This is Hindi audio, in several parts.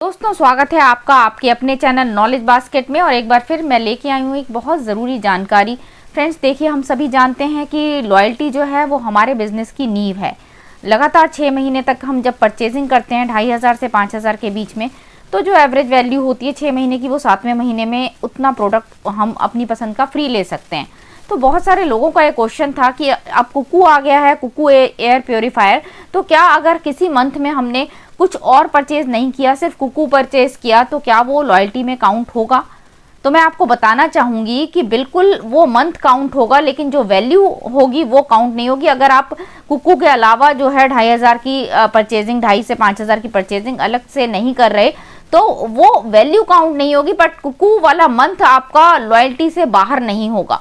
दोस्तों स्वागत है आपका आपके अपने चैनल नॉलेज बास्केट में। और एक बार फिर मैं लेके आई हूँ एक बहुत ज़रूरी जानकारी। फ्रेंड्स देखिए, हम सभी जानते हैं कि लॉयल्टी जो है वो हमारे बिजनेस की नींव है। लगातार 6 महीने तक हम जब परचेजिंग करते हैं 2500 से 5000 के बीच में, तो जो एवरेज वैल्यू होती है 6 महीने की, वो 7वें महीने में उतना प्रोडक्ट हम अपनी पसंद का फ्री ले सकते हैं। तो बहुत सारे लोगों का ये क्वेश्चन था कि अब कुकू आ गया है, कुकू एयर प्योरीफायर, तो क्या अगर किसी मंथ में हमने कुछ और परचेज नहीं किया, सिर्फ कुकू परचेज किया, तो क्या वो लॉयल्टी में काउंट होगा? तो मैं आपको बताना चाहूँगी कि बिल्कुल वो मंथ काउंट होगा, लेकिन जो वैल्यू होगी वो काउंट नहीं होगी। अगर आप कुकू के अलावा जो है 2500 की परचेजिंग, 2500 से 5000 की परचेजिंग अलग से नहीं कर रहे, तो वो वैल्यू काउंट नहीं होगी, बट कुकू वाला मंथ आपका लॉयल्टी से बाहर नहीं होगा।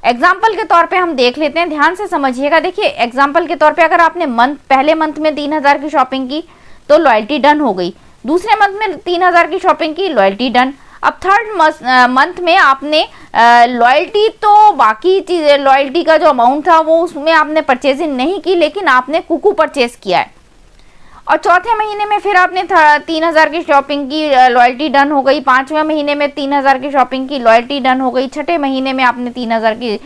एग्जाम्पल के तौर पे हम देख लेते हैं, ध्यान से समझिएगा। देखिए एग्जाम्पल के तौर पे अगर आपने पहले मंथ में 3000 की शॉपिंग की तो लॉयल्टी डन हो गई। दूसरे मंथ में 3000 की शॉपिंग की, लॉयल्टी डन। अब थर्ड मंथ में आपने लॉयल्टी, तो बाकी चीजें, लॉयल्टी का जो अमाउंट था वो उसमें आपने परचेजिंग नहीं की, लेकिन आपने कुकू परचेज किया है। और चौथे महीने में फिर आपने 3000 की शॉपिंग की, लॉयल्टी डन हो गई। 5वें महीने में 3000 की शॉपिंग की, लॉयल्टी डन हो गई। छठे महीने में आपने 3000 की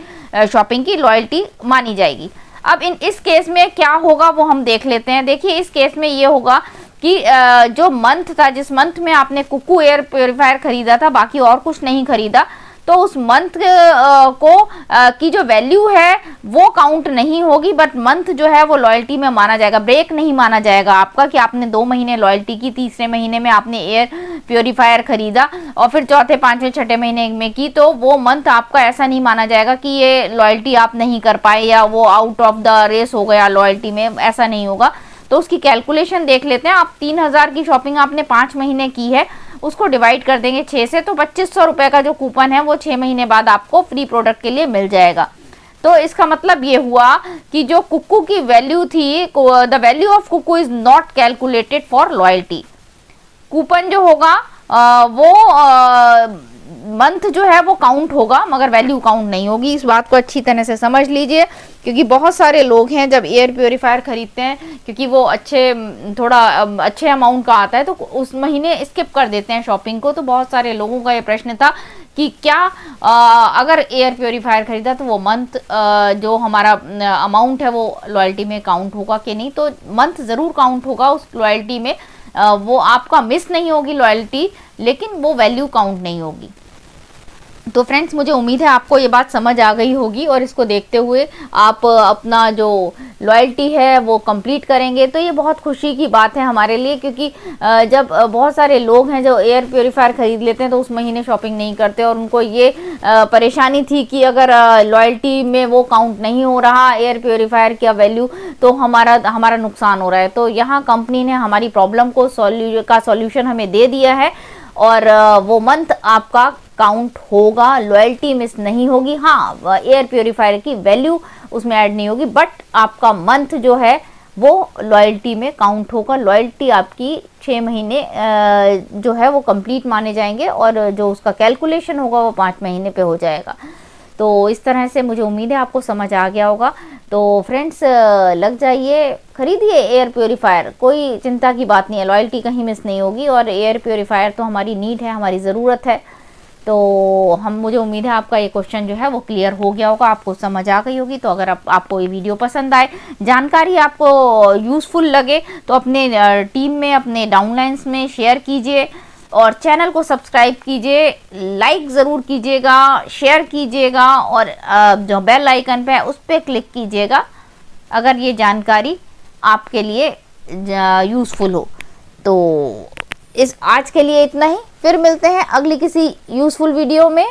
शॉपिंग की, लॉयल्टी मानी जाएगी। अब इस केस में क्या होगा वो हम देख लेते हैं। देखिए इस केस में ये होगा कि जो मंथ था, जिस मंथ में आपने कुकू एयर प्योरीफायर खरीदा था, बाकी और कुछ नहीं खरीदा, तो उस मंथ की जो वैल्यू है वो काउंट नहीं होगी, बट मंथ जो है वो लॉयल्टी में माना जाएगा। ब्रेक नहीं माना जाएगा आपका कि आपने 2 महीने लॉयल्टी की, तीसरे महीने में आपने एयर प्योरीफायर खरीदा और फिर चौथे, पांचवें, छठे महीने में की, तो वो मंथ आपका ऐसा नहीं माना जाएगा कि ये लॉयल्टी आप नहीं कर पाए या वो आउट ऑफ द रेस हो गया लॉयल्टी में, ऐसा नहीं होगा। तो उसकी कैलकुलेशन देख लेते हैं। आप 3000 की शॉपिंग आपने 5 महीने की है, उसको डिवाइड कर देंगे 6 से, तो 2500 रुपए का जो कूपन है वो 6 महीने बाद आपको फ्री प्रोडक्ट के लिए मिल जाएगा। तो इसका मतलब ये हुआ कि जो कुकू की वैल्यू थी, the value of Kuku is not calculated for loyalty. Coupon जो होगा वो मंथ जो है वो काउंट होगा, मगर वैल्यू काउंट नहीं होगी। इस बात को अच्छी तरह से समझ लीजिए, क्योंकि बहुत सारे लोग हैं जब एयर प्योरीफायर खरीदते हैं, क्योंकि वो थोड़ा अच्छे अमाउंट का आता है, तो उस महीने स्किप कर देते हैं शॉपिंग को। तो बहुत सारे लोगों का ये प्रश्न था कि क्या अगर एयर प्योरीफायर खरीदा तो वो मंथ जो हमारा अमाउंट है वो लॉयल्टी में काउंट होगा कि नहीं। तो मंथ ज़रूर काउंट होगा उस लॉयल्टी में, वो आपका मिस नहीं होगी लॉयल्टी, लेकिन वो वैल्यू काउंट नहीं होगी। तो फ्रेंड्स मुझे उम्मीद है आपको ये बात समझ आ गई होगी, और इसको देखते हुए आप अपना जो लॉयल्टी है वो कंप्लीट करेंगे। तो ये बहुत खुशी की बात है हमारे लिए, क्योंकि जब बहुत सारे लोग हैं जो एयर प्योरीफायर खरीद लेते हैं तो उस महीने शॉपिंग नहीं करते, और उनको ये परेशानी थी कि अगर लॉयल्टी में वो काउंट नहीं हो रहा एयर प्योरीफायर का वैल्यू, तो हमारा नुकसान हो रहा है। तो यहाँ कंपनी ने हमारी प्रॉब्लम को सॉल्यूशन हमें दे दिया है, और वो मंथ आपका काउंट होगा, लॉयल्टी मिस नहीं होगी। हाँ, एयर प्योरीफायर की वैल्यू उसमें ऐड नहीं होगी, बट आपका मंथ जो है वो लॉयल्टी में काउंट होगा। लॉयल्टी आपकी 6 महीने जो है वो कंप्लीट माने जाएंगे, और जो उसका कैलकुलेशन होगा वो 5 महीने पे हो जाएगा। तो इस तरह से मुझे उम्मीद है आपको समझ आ गया होगा। तो फ्रेंड्स लग जाइए, खरीदिए एयर प्योरीफायर, कोई चिंता की बात नहीं है, लॉयल्टी कहीं मिस नहीं होगी। और एयर प्योरीफायर तो हमारी नीड है, हमारी ज़रूरत है। तो मुझे उम्मीद है आपका ये क्वेश्चन जो है वो क्लियर हो गया होगा, आपको समझ आ गई होगी। तो अगर आपको ये वीडियो पसंद आए, जानकारी आपको यूज़फुल लगे, तो अपने टीम में, अपने डाउनलाइंस में शेयर कीजिए, और चैनल को सब्सक्राइब कीजिए, लाइक ज़रूर कीजिएगा, शेयर कीजिएगा, और जो बेल आइकन पे है उस पर क्लिक कीजिएगा अगर ये जानकारी आपके लिए यूज़फुल हो। तो आज के लिए इतना ही, फिर मिलते हैं अगली किसी यूज़फुल वीडियो में।